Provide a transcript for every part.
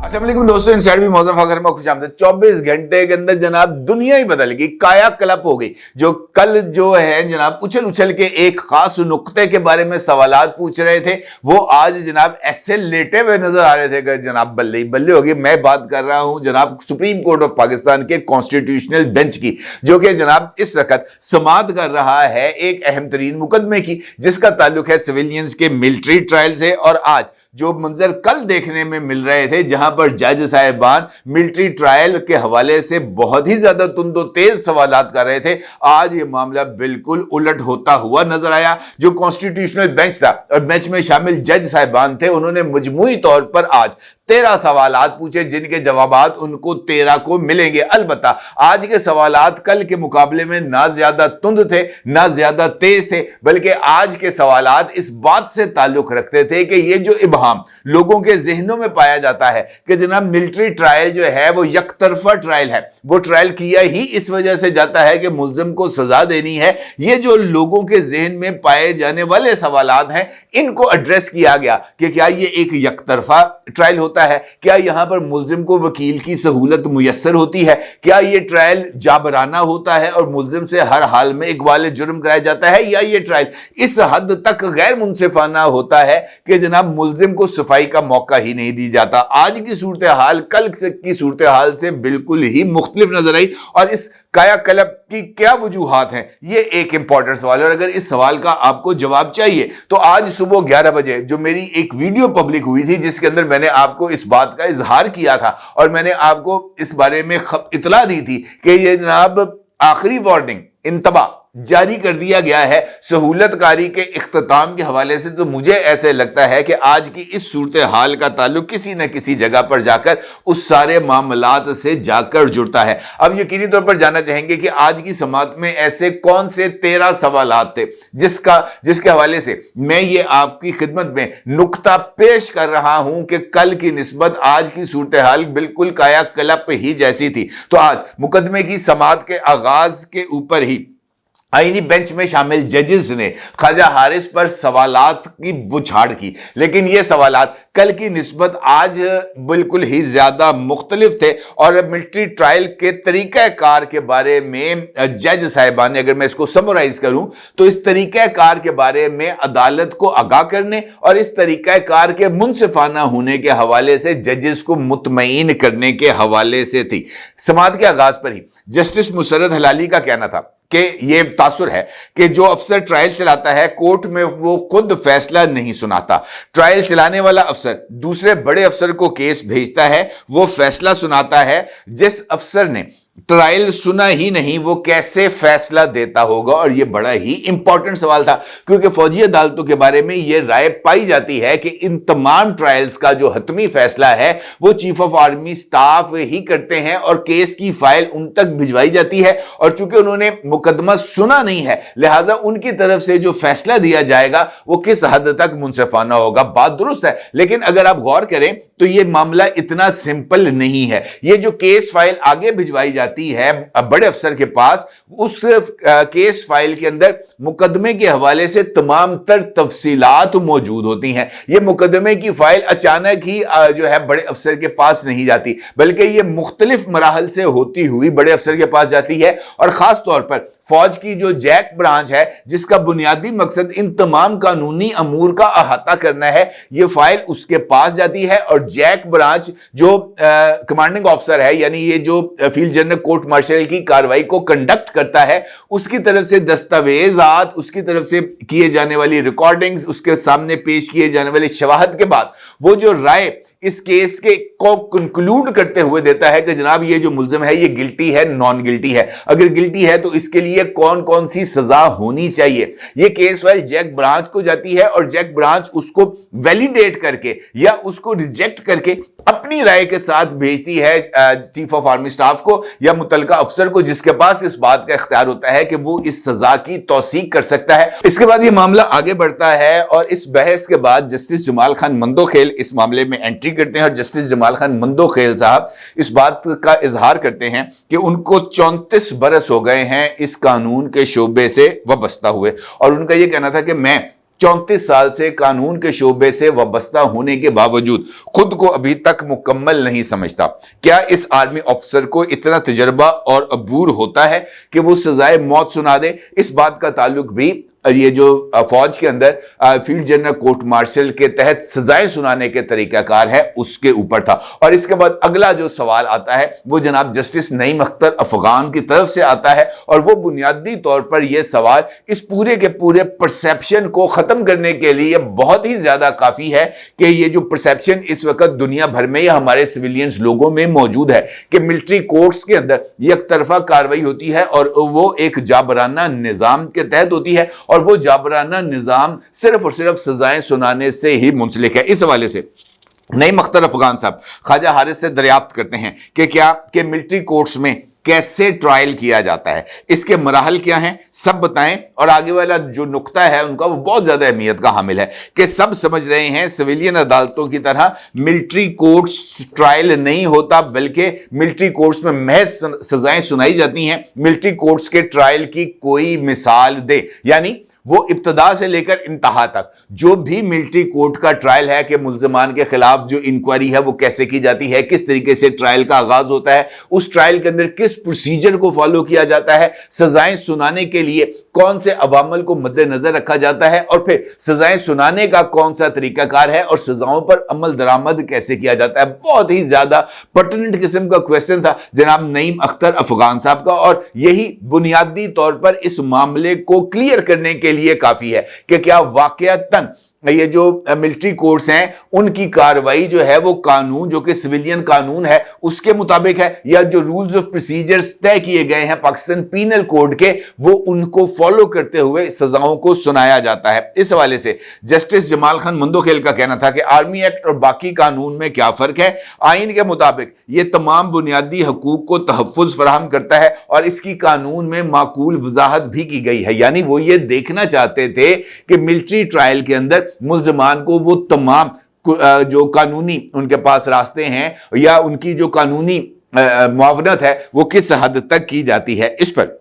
अस्सलामुअलैकुम दोस्तों, इनसाइड भी मौजूद फखर में खुशामदीद। 24 घंटे के अंदर जनाब दुनिया ही बदल गई, काया कलप हो गई। जो कल जो है जनाब उछल उछल के एक खास नुक्ते के बारे में सवालात पूछ रहे थे, वो आज जनाब ऐसे लेटे हुए नजर आ रहे थे कि जनाब बल्ले बल्ले हो गई। मैं बात कर रहा हूं जनाब सुप्रीम कोर्ट ऑफ पाकिस्तान के कॉन्स्टिट्यूशनल बेंच की, जो कि जनाब इस वक्त समाअत कर रहा है एक अहम तरीन मुकदमे की, जिसका ताल्लुक है सिविलियंस के मिलिट्री ट्रायल से। और आज जो मंजर कल देखने में मिल रहे थे, जहां पर जज साहिबान मिलिट्री ट्रायल के हवाले से बहुत ही ज्यादा तुंदो तेज सवालात कर रहे थे, आज ये मामला बिल्कुल उलट होता हुआ नजर आया। जो कॉन्स्टिट्यूशनल बेंच था और बेंच में शामिल जज साहिबान थे, उन्होंने मजमूई तौर पर आज 13 सवालात पूछे, जिनके जवाबात उनको 13 को मिलेंगे। अलबत्ता आज के सवालात कल के मुकाबले में ना ज्यादा तुंद थे ना ज्यादा तेज थे, बल्कि आज के सवालात इस बात से ताल्लुक रखते थे कि ये जो इबहाम लोगों के जहनों में पाया जाता है कि जनाब मिलिट्री ट्रायल जो है वो यकतरफा ट्रायल है, वो ट्रायल किया ही इस वजह से जाता है कि मुल्जिम को सजा देनी है। ये जो लोगों के जहन में पाए जाने वाले सवालात हैं, इनको एड्रेस किया गया कि क्या ये एक यकतरफा ट्रायल होता है, क्या यहां पर मुल्जिम को वकील की सहूलत मुयस्सर होती है, क्या ये ट्रायल जाबराना होता है और मुल्जिम से हर हाल में इकबाल जुर्म कराया जाता है, या ये ट्रायल इस हद तक गैर मुनसिफाना होता है कि जनाब मुल्जिम को सफाई का मौका ही नहीं दी जाता। आज की सूरत हाल कल की सूरत हाल से बिल्कुल ही मुख्तलिफ नजर आई, और इस काया कलप की क्या वजूहात हैं, ये एक इंपॉर्टेंट सवाल है। और अगर इस सवाल का आपको जवाब चाहिए तो आज सुबह 11 बजे जो मेरी एक वीडियो पब्लिक हुई थी, जिसके अंदर मैंने आपको इस बात का इजहार किया था और मैंने आपको इस बारे में इतला दी थी कि ये जनाब आखिरी वार्निंग इंतबा जारी कर दिया गया है सहूलतकारी के इख्तिताम के हवाले से, तो मुझे ऐसे लगता है कि आज की इस सूरत हाल का ताल्लुक किसी न किसी जगह पर जाकर उस सारे मामलात से जाकर जुड़ता है। अब यकीनी तौर पर जानना चाहेंगे कि आज की समाअत में ऐसे कौन से 13 सवालात थे जिसके हवाले से मैं ये आपकी खिदमत में नुक्ता पेश कर रहा हूं कि कल की निस्बत आज की सूरत हाल बिल्कुल काया कलप ही जैसी थी। तो आज मुकदमे की समाअत के आगाज के ऊपर ही आईनी बेंच में शामिल जजेस ने ख्वाजा हारिस पर सवालात की बुछाड़ की, लेकिन ये सवालात कल की निस्बत आज बिल्कुल ही ज्यादा मुख्तलिफ थे। और मिलिट्री ट्रायल के तरीक़ाकार के बारे में जज साहिबान ने, अगर मैं इसको समराइज करूं तो इस तरीक़ाकार के बारे में अदालत को आगाह करने और इस तरीक़ाकार के मुनसिफाना होने के हवाले से जजेस को मुतमईन करने के हवाले से थी। समाअत के आगाज पर ही जस्टिस मुसर्रत हलाली का कहना था कि ये तासुर है कि जो अफसर ट्रायल चलाता है कोर्ट में वो खुद फैसला नहीं सुनाता। ट्रायल चलाने वाला अफसर दूसरे बड़े अफसर को केस भेजता है, वो फैसला सुनाता है। जिस अफसर ने ट्रायल सुना ही नहीं वो कैसे फैसला देता होगा? और यह बड़ा ही इंपॉर्टेंट सवाल था, क्योंकि फौजी अदालतों के बारे में यह राय पाई जाती है कि इन तमाम ट्रायल्स का जो हतमी फैसला है वो चीफ ऑफ आर्मी स्टाफ ही करते हैं और केस की फाइल उन तक भिजवाई जाती है। और चूंकि उन्होंने मुकदमा सुना नहीं है, लिहाजा उनकी तरफ से जो फैसला दिया जाएगा वो किस हद तक मुनसिफाना होगा। बात दुरुस्त है, लेकिन अगर आप गौर करें तो यह मामला इतना सिंपल नहीं है। यह जो केस फाइल आगे भिजवाई जाती है बड़े अफसर के पास, उस केस फाइल के अंदर मुकदमे के हवाले से तमाम तर तफसीलात मौजूद होती हैं। यह मुकदमे की फाइल अचानक ही जो है बड़े अफसर के पास नहीं जाती, बल्कि यह मुख्तलिफ मराहल से होती हुई बड़े अफसर के पास जाती है। और खास तौर पर फौज की जो जैक ब्रांच है, जिसका बुनियादी मकसद इन तमाम कानूनी अमूर का अहाता करना है, यह फाइल उसके पास जाती है। और जैक ब्रांच जो कमांडिंग ऑफिसर है, यानी ये जो फील्ड जनरल कोर्ट मार्शल की कार्रवाई को कंडक्ट करता है, उसकी तरफ से दस्तावेजात, उसकी तरफ से किए जाने वाली रिकॉर्डिंग्स, उसके सामने पेश किए जाने वाली शवाहद के बाद वो जो राय इस केस के को कंक्लूड करते हुए देता है कि जनाब ये जो मुल्जिम है ये गिल्टी है, नॉन गिल्टी है। अगर गिल्टी है तो इसके लिए कौन कौन सी सजा होनी चाहिए, ये केस फाइल जैक ब्रांच को जाती है और जैक ब्रांच उसको वैलिडेट करके या उसको रिजेक्ट करके अपनी राय के साथ भेजती है चीफ ऑफ आर्मी स्टाफ को या मुतलका अफसर को, जिसके पास इस बात का इख्तियार होता है कि वो इस सजा की तौसीक कर सकता है। इसके बाद ये मामला आगे बढ़ता है और इस बहस के बाद जस्टिस जमाल खान मंदोखेल इस मामले में एंट्री करते हैं और जस्टिस जमाल खान मंदोखेल साहब इस बात का इजहार करते हैं कि उनको 34 बरस हो गए हैं इस कानून के शोबे से वाबस्ता हुए। और उनका यह कहना था कि मैं 34 साल से कानून के शोबे से वाबस्ता होने के बावजूद खुद को अभी तक मुकम्मल नहीं समझता। क्या इस आर्मी अफसर को इतना तजर्बा और अबूर होता है कि वो सजाए मौत सुना दे? इस बात का ताल्लुक भी ये जो फौज के अंदर फील्ड जनरल कोर्ट मार्शल के तहत सजाएं सुनाने के तरीकाकार है उसके ऊपर था। और इसके बाद अगला जो सवाल आता है वो जनाब जस्टिस नईम अख्तर अफगान की तरफ से आता है, और वो बुनियादी तौर पर यह सवाल इस पूरे के पूरे परसेप्शन को खत्म करने के लिए बहुत ही ज्यादा काफी है कि ये जो परसेप्शन इस वक्त दुनिया भर में या हमारे सिविलियंस लोगों में मौजूद है कि मिलिट्री कोर्ट्स के अंदर एक तरफा कार्रवाई होती है और वो एक जाबराना निजाम के तहत होती है, और वो जाबराना निजाम सिर्फ और सिर्फ सजाएं सुनाने से ही मुंसलिक है। इस हवाले से नईम अख्तर अफगान साहब ख्वाजा हारिस से दरियाफ्त करते हैं कि क्या कि मिलिट्री कोर्ट्स में कैसे ट्रायल किया जाता है, इसके मराहल क्या हैं, सब बताएं। और आगे वाला जो नुक्ता है उनका वो बहुत ज्यादा अहमियत का हामिल है कि सब समझ रहे हैं सिविलियन अदालतों की तरह मिलिट्री कोर्ट्स ट्रायल नहीं होता, बल्कि मिलिट्री कोर्ट्स में महज सजाएं सुनाई जाती हैं। मिलिट्री कोर्ट्स के ट्रायल की कोई मिसाल दे, यानी वो इब्तदा से लेकर इंतहा तक जो भी मिलिट्री कोर्ट का ट्रायल है कि मुल्ज़मान के खिलाफ जो इंक्वायरी है वो कैसे की जाती है, किस तरीके से ट्रायल का आगाज होता है, उस ट्रायल के अंदर किस प्रोसीजर को फॉलो किया जाता है, सजाएं सुनाने के लिए कौन से अवामल को मद्देनजर रखा जाता है, और फिर सजाएं सुनाने का कौन सा तरीकाकार है, और सजाओं पर अमल दरामद कैसे किया जाता है। बहुत ही ज्यादा पर्टिनेंट किस्म का क्वेश्चन था जनाब नईम अख्तर अफगान साहब का, और यही बुनियादी तौर पर इस मामले को क्लियर करने के लिए काफी है कि क्या वाकयातन ये जो मिलिट्री कोर्ट्स हैं उनकी कार्रवाई जो है वो कानून जो कि सिविलियन कानून है उसके मुताबिक है, या जो रूल्स ऑफ प्रोसीजर्स तय किए गए हैं पाकिस्तान पीनल कोड के वो उनको फॉलो करते हुए सजाओं को सुनाया जाता है। इस हवाले से जस्टिस जमाल खान मुंदोखेल का कहना था कि आर्मी एक्ट और बाकी कानून में क्या फर्क है। आइन के मुताबिक ये तमाम बुनियादी हकूक को तहफ़्फ़ुज़ फराहम करता है और इसकी कानून में माकूल वजाहत भी की गई है। यानी वो ये देखना चाहते थे कि मिलिट्री ट्रायल के अंदर मुल्ज़मान को वो तमाम जो कानूनी उनके पास रास्ते हैं या उनकी जो कानूनी मुआवनत है वो किस हद तक की जाती है। इस पर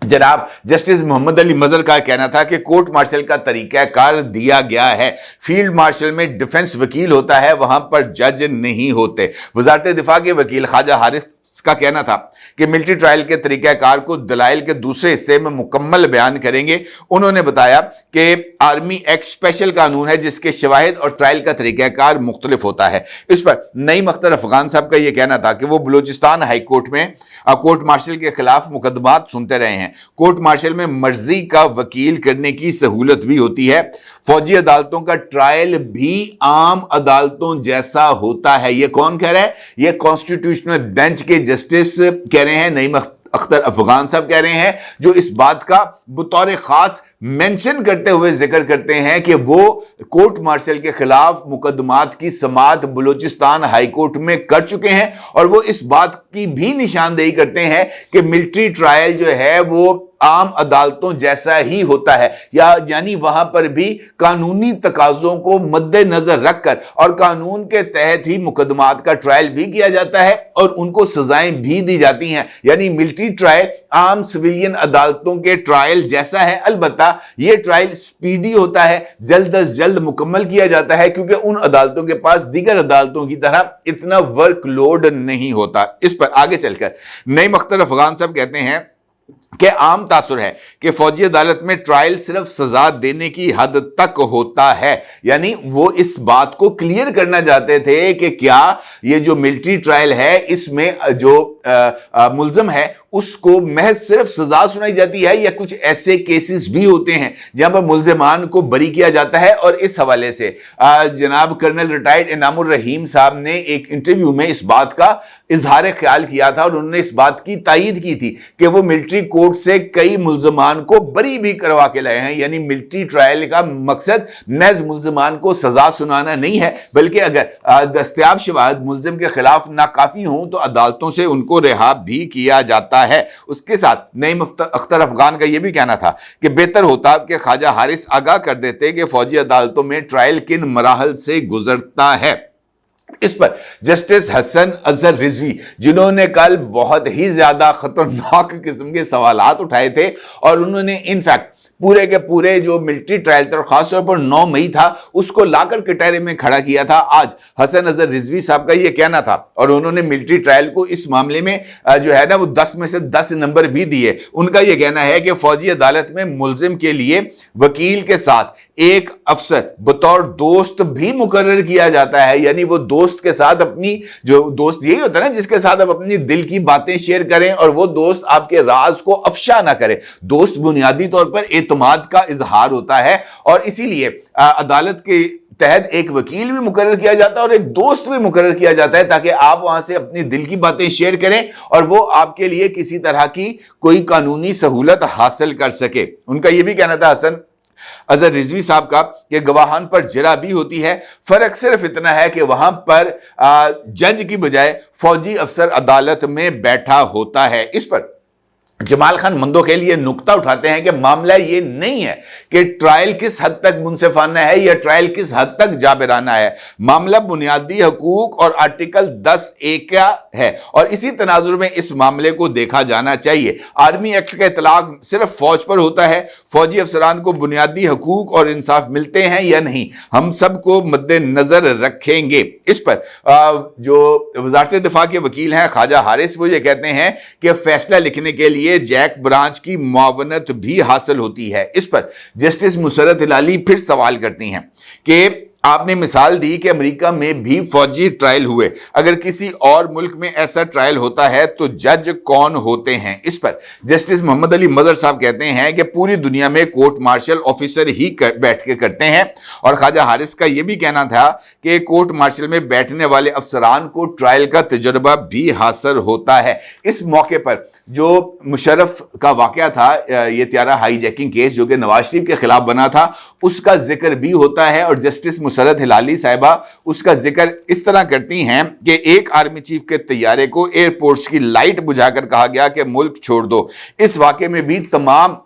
जनाब जस्टिस मोहम्मद अली मजर का कहना था कि कोर्ट मार्शल का तरीकाकार दिया गया है। फील्ड मार्शल में डिफेंस वकील होता है, वहां पर जज नहीं होते। वजारत दिफा के वकील ख्वाजा हारिस का कहना था कि मिलिट्री ट्रायल के तरीकाकार को दलाइल के दूसरे हिस्से में मुकम्मल बयान करेंगे। उन्होंने बताया कि आर्मी एक्ट स्पेशल कानून है जिसके शवाहिद और ट्रायल का तरीकाकार मुख्तलिफ होता है। इस पर नईम अख्तर अफगान साहब का यह कहना था कि वो बलूचिस्तान हाई कोर्ट में कोर्ट मार्शल के खिलाफ मुकदमात सुनते रहे हैं। कोर्ट मार्शल में मर्जी का वकील करने की सहूलत भी होती है। फौजी अदालतों का ट्रायल भी आम अदालतों जैसा होता है। ये कौन कह रहा है? ये कॉन्स्टिट्यूशनल बेंच के जस्टिस कह रहे हैं, नईम अख्तर अफगान साहब कह रहे हैं, जो इस बात का बतौर खास मेंशन करते हुए जिक्र करते हैं कि वो कोर्ट मार्शल के खिलाफ मुकदमात की समाअत बलूचिस्तान हाई कोर्ट में कर चुके हैं, और वो इस बात की भी निशानदेही करते हैं कि मिलिट्री ट्रायल जो है वो आम अदालतों जैसा ही होता है, यानी वहां पर भी कानूनी तकाजों को मद्देनजर रखकर और कानून के तहत ही मुकदमात का ट्रायल भी किया जाता है और उनको सजाएं भी दी जाती हैं। यानी मिलिट्री ट्रायल आम सिविलियन अदालतों के ट्रायल जैसा है, अलबत्ता यह ट्रायल स्पीडी होता है, जल्द अज जल्द मुकम्मल किया जाता है क्योंकि उन अदालतों के पास दीगर अदालतों की तरह इतना वर्कलोड नहीं होता। इस पर आगे चलकर नईम अख्तर अफगान साहब कहते हैं कि आम तासुर है कि फौजी अदालत में ट्रायल सिर्फ सजा देने की हद तक होता है। यानी वो इस बात को क्लियर करना चाहते थे कि क्या ये जो मिलिट्री ट्रायल है इसमें जो मुल्ज़म है उसको महज सिर्फ सजा सुनाई जाती है या कुछ ऐसे केसेस भी होते हैं जहां पर मुल्ज़मान को बरी किया जाता है। और इस हवाले से जनाब कर्नल रिटायर्ड इनामुर रहीम साहब ने एक इंटरव्यू में इस बात का इजहार ख्याल किया था और उन्होंने इस बात की तायीद की थी कि वो मिलिट्री कोर्ट से कई मुल्ज़मान को बरी भी करवा के लाए हैं। यानी मिलिट्री ट्रायल का मकसद महज मुल्ज़मान को सजा सुनाना नहीं है, बल्कि अगर दस्तयाब शवाहिद मुल्ज़िम के खिलाफ नाकाफी हों तो अदालतों से उनको रिहा भी किया जाता है। उसके साथ नईम अख्तर अफगान का यह भी कहना था कि बेहतर होता कि ख्वाजा हारिस आगाह कर देते कि फौजी अदालतों में ट्रायल किन मराहल से गुजरता है। इस पर जस्टिस हसन अजहर रिजवी, जिन्होंने कल बहुत ही ज्यादा खतरनाक किस्म के सवालात उठाए थे और उन्होंने इनफैक्ट पूरे के पूरे जो मिलिट्री ट्रायल था, खास तौर पर 9 मई था, उसको लाकर कटहरे में खड़ा किया था। आज हसन अजहर रिजवी साहब का ये कहना था और उन्होंने मिलिट्री ट्रायल को इस मामले में जो है ना वो 10 में से 10 नंबर भी दिए। उनका यह कहना है कि फौजी अदालत में मुल्जिम के लिए वकील के साथ एक अफसर बतौर दोस्त भी मुकर्रर किया जाता है, यानी वो दोस्त के साथ अपनी, जो दोस्त यही होता है ना जिसके साथ आप अपनी दिल की बातें शेयर करें और वो दोस्त आपके राज को अफशा ना करे। दोस्त बुनियादी तौर पर एतमाद का इजहार होता है और इसीलिए अदालत के तहत एक वकील भी मुकर्रर किया जाता है और एक दोस्त भी मुकर्रर किया जाता है, ताकि आप वहां से अपनी दिल की बातें शेयर करें और वो आपके लिए किसी तरह की कोई कानूनी सहूलत हासिल कर सके। उनका यह भी कहना था हसन अजहर रिजवी साहब का कि गवाहान पर जरा भी होती है, फर्क सिर्फ इतना है कि वहां पर जज की बजाय फौजी अफसर अदालत में बैठा होता है। इस पर जमाल खान मंदोखेल ये नुक्ता उठाते हैं कि मामला ये नहीं है कि ट्रायल किस हद तक मुनसिफाना है या ट्रायल किस हद तक जाबिराना है, मामला बुनियादी हकूक और आर्टिकल 10A का है और इसी तनाजुर में इस मामले को देखा जाना चाहिए। आर्मी एक्ट का इतलाक सिर्फ फौज पर होता है, फौजी अफसरान को बुनियादी हकूक और इंसाफ मिलते हैं या नहीं, हम सबको मद्देनजर रखेंगे। इस पर जो वजारत दिफा के वकील हैं ख्वाजा हारिस, वो ये कहते हैं कि फैसला लिखने के लिए जैक ब्रांच की मुआवनत भी हासिल होती है। इस पर जस्टिस मुसरत हिलाली फिर सवाल करती हैं कि आपने मिसाल दी कि अमेरिका में भी फौजी ट्रायल हुए, अगर किसी और मुल्क में ऐसा ट्रायल होता है तो जज कौन होते हैं? इस पर जस्टिस मोहम्मद अली मदर साहब कहते हैं कि पूरी दुनिया में कोर्ट मार्शल ऑफिसर ही बैठ के करते हैं और ख्वाजा हारिस का यह भी कहना था कि कोर्ट मार्शल में बैठने वाले अफसरान को ट्रायल का तजुर्बा भी हासिल होता है। इस मौके पर जो मुशर्रफ का वाकया था, ये त्यारा हाईजैकिंग केस जो कि नवाज शरीफ के खिलाफ बना था, उसका जिक्र भी होता है और जस्टिस मुसरत हिलाली साहिबा उसका जिक्र इस तरह करती हैं कि एक आर्मी चीफ के तैयारे को एयरपोर्ट्स की लाइट बुझाकर कहा गया कि मुल्क छोड़ दो। इस वाकये में भी तमाम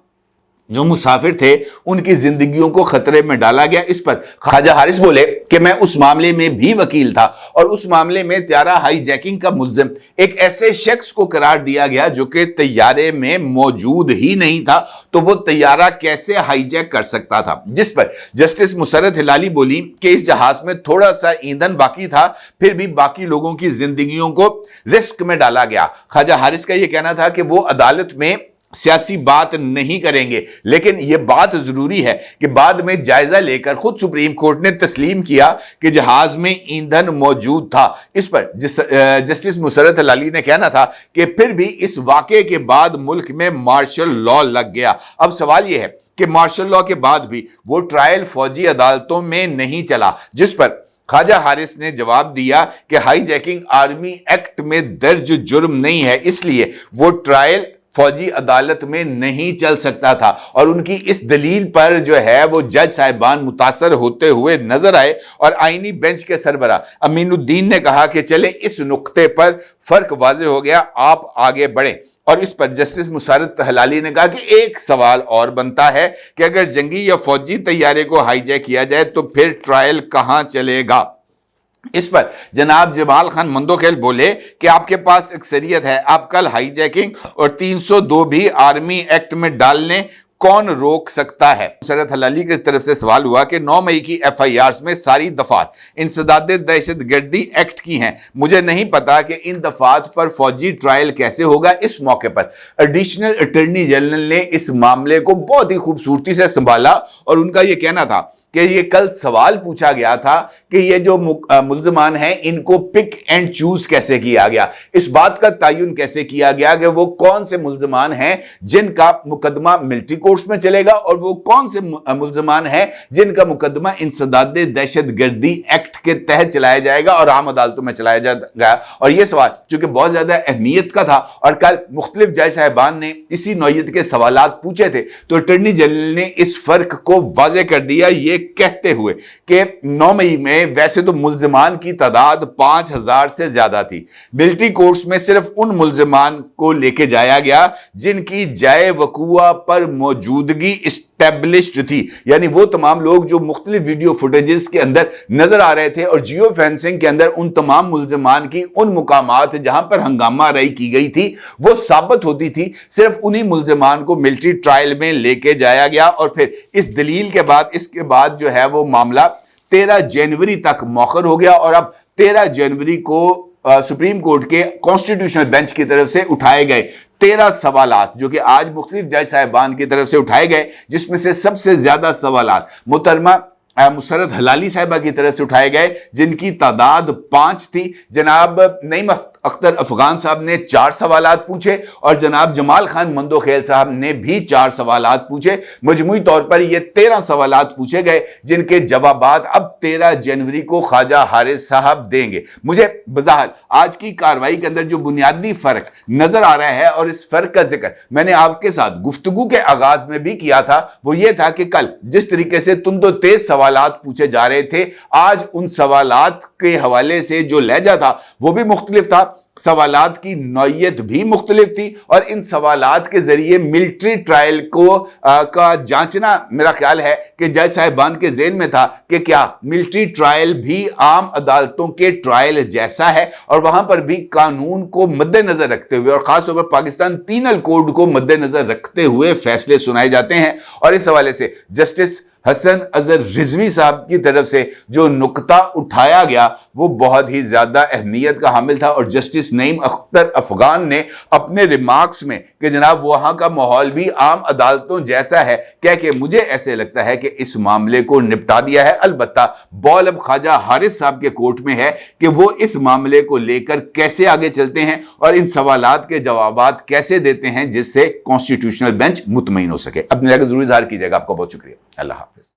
जो मुसाफिर थे उनकी जिंदगियों को खतरे में डाला गया। इस पर ख्वाजा हारिस बोले कि मैं उस मामले में भी वकील था और उस मामले में त्यारा हाईजैकिंग का मुल्जिम एक ऐसे शख्स को करार दिया गया जो कि तैयारे में मौजूद ही नहीं था, तो वो तैयारा कैसे हाईजैक कर सकता था? जिस पर जस्टिस मुसरत हिलाली बोली कि इस जहाज में थोड़ा सा ईंधन बाकी था, फिर भी बाकी लोगों की जिंदगियों को रिस्क में डाला गया। ख्वाजा हारिस का यह कहना था कि वो अदालत में सियासी बात नहीं करेंगे, लेकिन यह बात जरूरी है कि बाद में जायजा लेकर खुद सुप्रीम कोर्ट ने तस्लीम किया कि जहाज में ईंधन मौजूद था। इस पर जस्टिस मुसरत हिलाली ने कहना था कि फिर भी इस वाकये के बाद मुल्क में मार्शल लॉ लग गया। अब सवाल यह है कि मार्शल लॉ के बाद भी वो ट्रायल फौजी अदालतों में नहीं चला, जिस पर ख्वाजा हारिस ने जवाब दिया कि हाईजैकिंग आर्मी एक्ट में दर्ज जुर्म नहीं है, इसलिए वो ट्रायल फौजी अदालत में नहीं चल सकता था। और उनकी इस दलील पर जो है वो जज साहिबान मुतासर होते हुए नजर आए और आईनी बेंच के सरबरा अमीनुद्दीन ने कहा कि चले इस नुक्ते पर फर्क वाज़े हो गया, आप आगे बढ़ें। और इस पर जस्टिस मुसरत हिलाली ने कहा कि एक सवाल और बनता है कि अगर जंगी या फौजी तैयारे को हाईजैक किया जाए तो फिर ट्रायल कहां चलेगा? इस पर जनाब जमाल खान मंदोखेल बोले कि आपके पास अक्सरियत है, आप कल हाईजैकिंग और 302 भी आर्मी एक्ट में डालने कौन रोक सकता है? मुसरत हिलाली की तरफ से सवाल हुआ कि 9 मई की FIRs में सारी दफात इंसदाद दहशतगर्दी एक्ट की हैं, मुझे नहीं पता कि इन दफात पर फौजी ट्रायल कैसे होगा। इस मौके पर एडिशनल अटॉर्नी जनरल ने इस मामले को बहुत ही खूबसूरती से संभाला और उनका यह कहना था कि ये कल सवाल पूछा गया था कि ये जो मुल्ज़मान हैं इनको पिक एंड चूज कैसे किया गया, इस बात का तयन कैसे किया गया कि वो कौन से मुल्ज़मान हैं जिनका मुकदमा मिलिट्री कोर्ट्स में चलेगा और वो कौन से मुल्ज़मान हैं जिनका मुकदमा इंसदाद दहशतगर्दी एक्ट के तहत चलाया जाएगा और आम अदालतों में चलाया जाएगा। और ये सवाल चूंकि बहुत ज्यादा अहमियत का था और कल मुख्तलिफ जज साहिबान ने इसी नौयत के सवालात पूछे थे, तो अटॉर्नी जनरल ने इस फर्क को वाज़े कर दिया ये कहते हुए कि 9 मई में वैसे तो मुल्ज़मान की तादाद 5000 से ज्यादा थी, मिलिट्री कोर्ट्स में सिर्फ उन मुल्ज़मान को लेके जाया गया जिनकी जाए वकूआ पर मौजूदगी एस्टेब्लिश्ड थी, यानी वो तमाम लोग जो मुख्तलिफ वीडियो फुटेजेस के अंदर नजर आ रहे تھے اور جیو فینسنگ کے اندر ان تمام ملزمان کی ان مقامات جہاں پر ہنگامہ آرائی کی گئی تھی وہ ثابت ہوتی تھی، صرف انہی ملزمان کو ملٹری ٹرائل میں لے کے جایا گیا، اور پھر اس دلیل کے بعد اس کے بعد جو ہے وہ معاملہ 13 جنوری تک مؤخر ہو گیا، اور اب 13 جنوری کو سپریم کورٹ کے کانسٹیٹیوشنل بینچ کی طرف سے اٹھائے گئے 13 سوالات جو کہ آج مختلف جج صاحبان کی طرف سے اٹھائے گئے، جس میں سے سب سے زیادہ سوالات محترمہ مسرت حلالی صاحبہ کی طرف سے اٹھائے گئے، جن کی تعداد 5 تھی۔ جناب نعیم اختر افغان صاحب نے 4 سوالات پوچھے، اور جناب جمال خان مندوخیل صاحب نے بھی 4 سوالات پوچھے۔ مجموعی طور پر یہ 13 سوالات پوچھے گئے، جن کے جوابات اب 13 جنوری کو خواجہ حارث صاحب دیں گے۔ مجھے بظاہر آج کی کارروائی کے اندر جو بنیادی فرق نظر آ رہا ہے، اور اس فرق کا ذکر میں نے آپ کے ساتھ گفتگو کے آغاز میں بھی کیا تھا، وہ یہ تھا کہ کل جس طریقے سے تند و تیز سوالات پوچھے جا رہے تھے، آج ان سوالات کے حوالے سے جو لہجہ تھا وہ بھی مختلف تھا، سوالات کی نوعیت بھی مختلف تھی، اور ان سوالات کے ذریعے ملٹری ٹرائل کا جانچنا میرا خیال ہے کہ جج صاحبان کے ذہن میں تھا کہ کیا ملٹری ٹرائل بھی عام عدالتوں کے ٹرائل جیسا ہے، اور وہاں پر بھی قانون کو مد نظر رکھتے ہوئے اور خاص طور پر پاکستان پینل کوڈ کو مد نظر رکھتے ہوئے فیصلے سنائے جاتے ہیں۔ اور اس حوالے سے جسٹس حسن اظہر رضوی صاحب کی طرف سے جو نقطہ اٹھایا گیا وہ بہت ہی زیادہ اہمیت کا حامل تھا، اور جسٹس نعیم اختر افغان نے اپنے ریمارکس میں کہ جناب وہاں کا ماحول بھی عام عدالتوں جیسا ہے کہہ کے مجھے ایسے لگتا ہے کہ اس معاملے کو نپٹا دیا ہے۔ البتہ بال اب خواجہ حارث صاحب کے کورٹ میں ہے کہ وہ اس معاملے کو لے کر کیسے آگے چلتے ہیں اور ان سوالات کے جوابات کیسے دیتے ہیں، جس سے کانسٹیٹیوشنل بینچ مطمئن ہو سکے۔ اپنے لئے ضرور اظہار کیجئے گا۔ آپ کو بہت شکریہ۔ اللہ حافظ۔